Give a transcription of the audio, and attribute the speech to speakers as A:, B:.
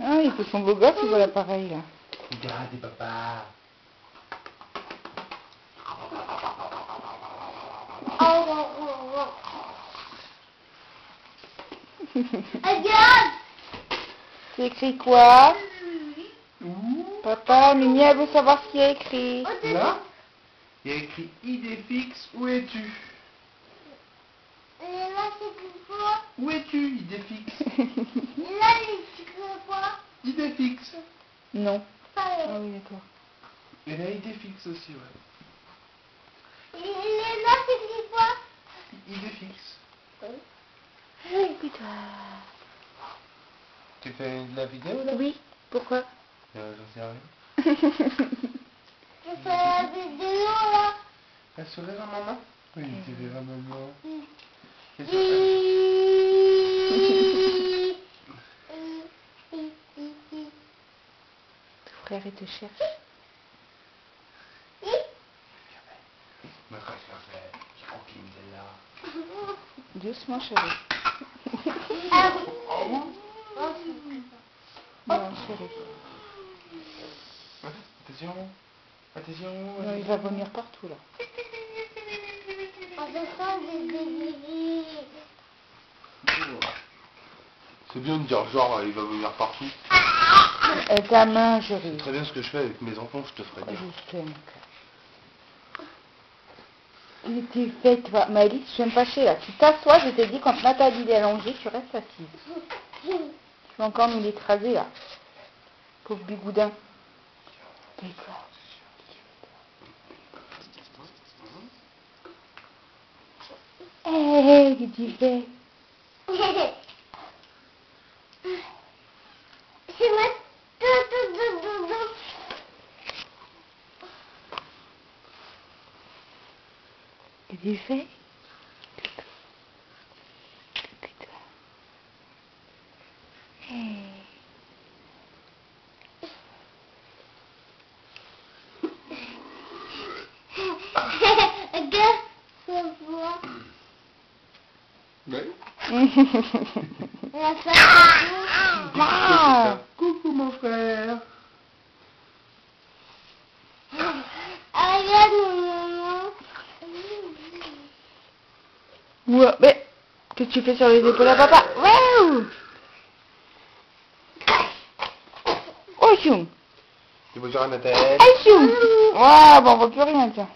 A: Ah, il fait son beau gosse, il voit l'appareil là.
B: Regardez papa.
C: Regarde.
A: C'est écrit quoi?
B: Où?
A: Papa, Mimi, elle veut savoir ce qu'il y a écrit.
B: Là, il y a écrit Idéfix, où es-tu?
C: Et là, c'est quoi?
B: Où es-tu, Idéfix?
C: Et là, c'est quoi?
B: Idéfix.
A: Non.
C: Ah
A: Ah oui, d'accord.
B: Et là, Idéfix aussi, ouais.
C: Et là, c'est quoi?
B: Idéfix.
A: Putain.
B: Tu fais de la vidéo là?
A: Oui, pourquoi?
B: J'en sais rien.
C: Je fais la vidéo là.
B: Un sourire à maman? Oui, sourire à maman. Et
A: Ton frère, il te cherche.
B: Mais quand je la fais, je crois qu'il me là.
A: Doucement, chérie. Non, chérie.
B: Attention. Attention.
A: Non, il va vomir partout là.
B: C'est bien de dire genre, il va venir partout.
A: Et ta main, chérie.
B: C'est très bien ce que je fais avec mes enfants, je te ferai dire.
A: Je sais, mon cœur. Il était fait, toi. Maëlys, je vais me fâcher là. Tu t'assois, je t'ai dit, quand Nathalie est allongée, tu restes assise. Tu vas encore nous l'écraser là. Pauvre bigoudin. D'accord. Hé, qu'est-ce que tu fais?
C: C'est moi.
A: Qu'est-ce que tu fais? Hey.
C: Regarde, ça voit.
B: Ouais.
C: La face.
A: Ah.
B: Coucou mon frère.
C: Regarde maman.
A: Ouais, mais qu'est-ce que tu fais sur les épaules à papa? Waouh! Oh, choum!
B: Tu bonjour à Nathalie.
A: Ah, choum! Ouais, bon, on voit plus rien, tiens.